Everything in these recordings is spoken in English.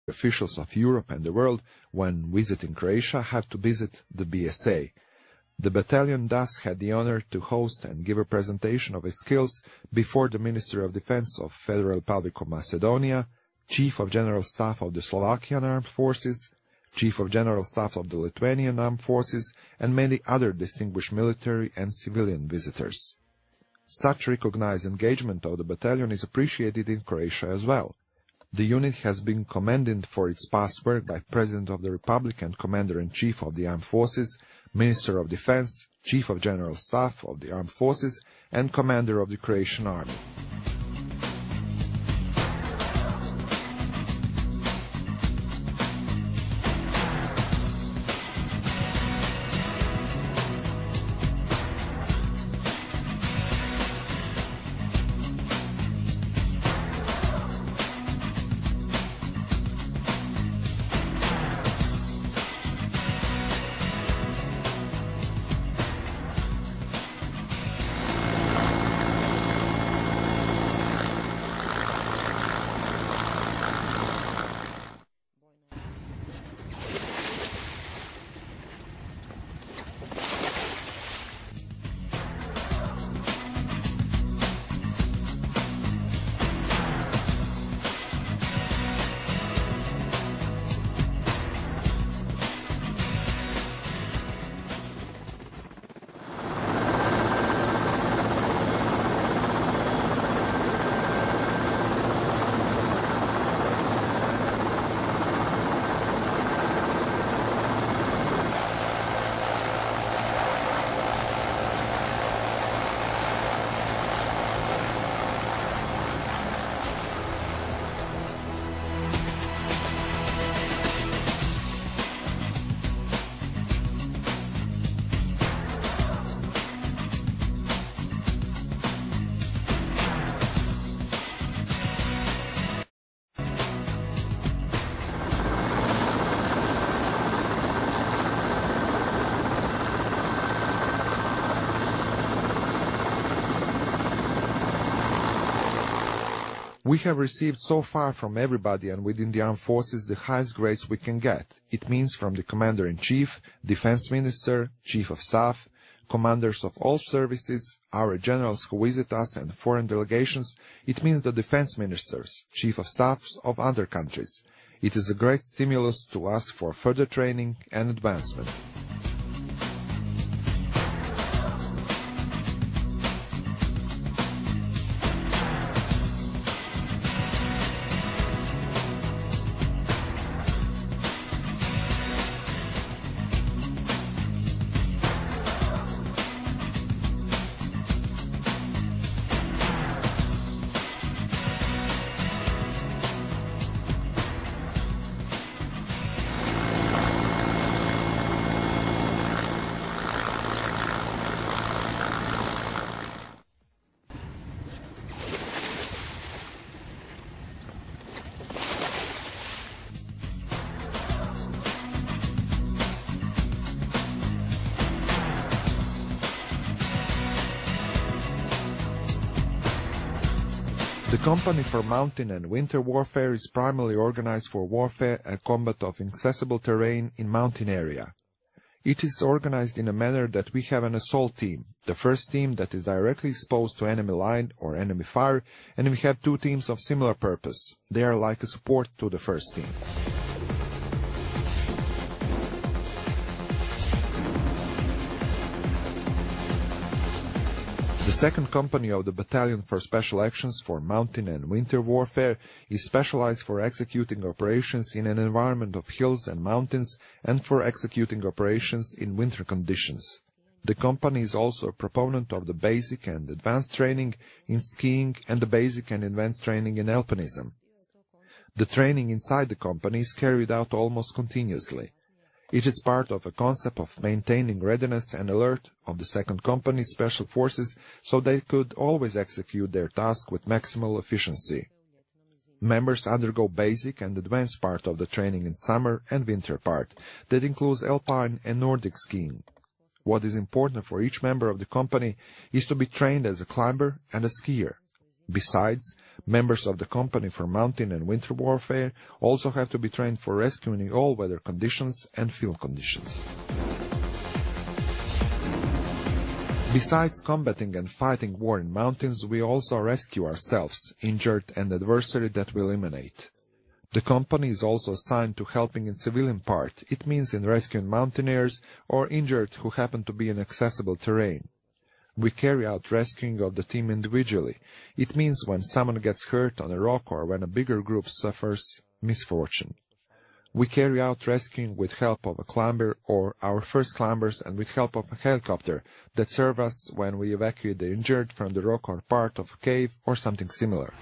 officials of Europe and the world, when visiting Croatia, have to visit the BSA. The battalion thus had the honor to host and give a presentation of its skills before the Minister of Defense of Federal Republic of Macedonia, Chief of General Staff of the Slovakian Armed Forces, Chief of General Staff of the Lithuanian Armed Forces, and many other distinguished military and civilian visitors. Such recognized engagement of the battalion is appreciated in Croatia as well. The unit has been commended for its past work by President of the Republic and Commander-in-Chief of the Armed Forces, Minister of Defense, Chief of General Staff of the Armed Forces, and Commander of the Croatian Army. We have received so far from everybody and within the armed forces the highest grades we can get. It means from the Commander-in-Chief, Defense Minister, Chief of Staff, commanders of all services, our generals who visit us and foreign delegations. It means the defense ministers, Chief of Staffs of other countries. It is a great stimulus to us for further training and advancement. The Company for Mountain and Winter Warfare is primarily organized for warfare and combat of inaccessible terrain in mountain area. It is organized in a manner that we have an assault team, the first team that is directly exposed to enemy line or enemy fire, and we have two teams of similar purpose. They are like a support to the first team. The second company of the Battalion for Special Actions for Mountain and Winter Warfare is specialized for executing operations in an environment of hills and mountains and for executing operations in winter conditions. The company is also a proponent of the basic and advanced training in skiing and the basic and advanced training in alpinism. The training inside the company is carried out almost continuously. It is part of a concept of maintaining readiness and alert of the second company's special forces so they could always execute their task with maximal efficiency. Members undergo basic and advanced part of the training in summer and winter part, that includes alpine and Nordic skiing. What is important for each member of the company is to be trained as a climber and a skier. Besides, Members of the company for mountain and winter warfare also have to be trained for rescuing in all weather conditions and field conditions. Besides combating and fighting war in mountains, we also rescue ourselves, injured and adversary that we eliminate. The company is also assigned to helping in civilian part. It means in rescuing mountaineers or injured who happen to be in accessible terrain. We carry out rescuing of the team individually. It means when someone gets hurt on a rock or when a bigger group suffers misfortune. We carry out rescuing with help of a climber or our first climbers and with help of a helicopter that serve us when we evacuate the injured from the rock or part of a cave or something similar.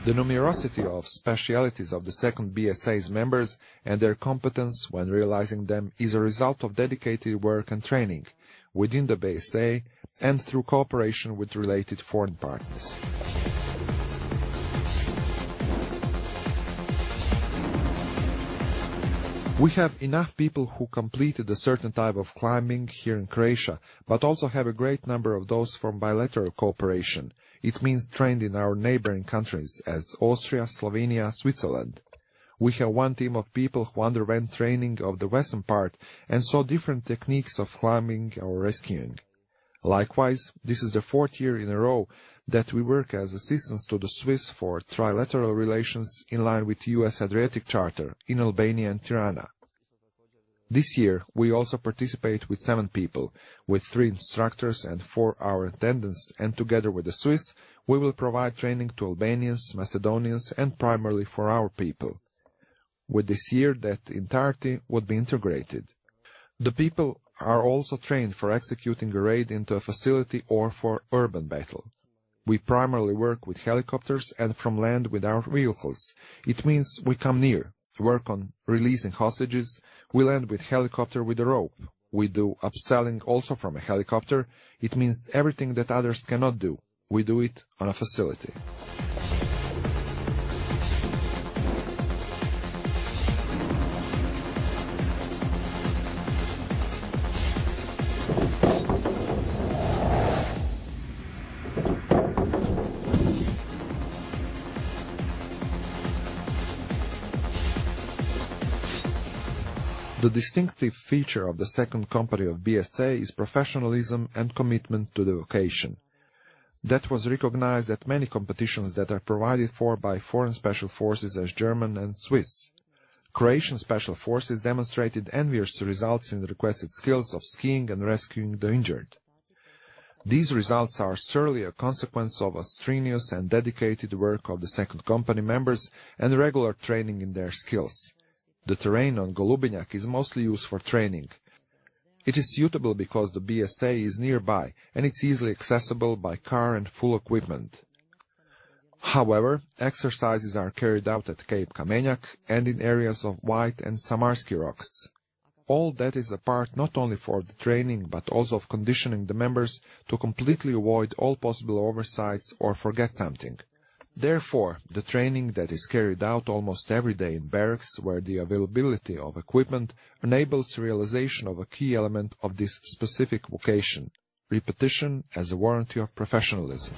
The numerosity of specialities of the 2nd BSA's members and their competence when realizing them is a result of dedicated work and training within the BSA and through cooperation with related foreign partners. We have enough people who completed a certain type of climbing here in Croatia, but also have a great number of those from bilateral cooperation. It means trained in our neighboring countries as Austria, Slovenia, Switzerland. We have one team of people who underwent training of the western part and saw different techniques of climbing or rescuing. Likewise, this is the 4th year in a row that we work as assistants to the Swiss for trilateral relations in line with the US Adriatic Charter in Albania and Tirana. This year, we also participate with 7 people, with 3 instructors and 4 our attendants, and together with the Swiss, we will provide training to Albanians, Macedonians, and primarily for our people. With this year, that entirety would be integrated. The people are also trained for executing a raid into a facility or for urban battle. We primarily work with helicopters and from land with our vehicles. It means we come near, work on releasing hostages, we land with helicopter with a rope. We do upselling also from a helicopter. It means everything that others cannot do. We do it on a facility. The distinctive feature of the 2nd company of BSA is professionalism and commitment to the vocation. That was recognized at many competitions that are provided for by foreign special forces as German and Swiss. Croatian special forces demonstrated envious results in the requested skills of skiing and rescuing the injured. These results are surely a consequence of a strenuous and dedicated work of the 2nd company members and regular training in their skills. The terrain on Golubinjak is mostly used for training. It is suitable because the BSA is nearby and it's easily accessible by car and full equipment. However, exercises are carried out at Cape Kamenjak and in areas of White and Samarski rocks. All that is a part not only for the training but also of conditioning the members to completely avoid all possible oversights or forget something. Therefore, the training that is carried out almost every day in barracks where the availability of equipment enables realization of a key element of this specific vocation, repetition as a warranty of professionalism.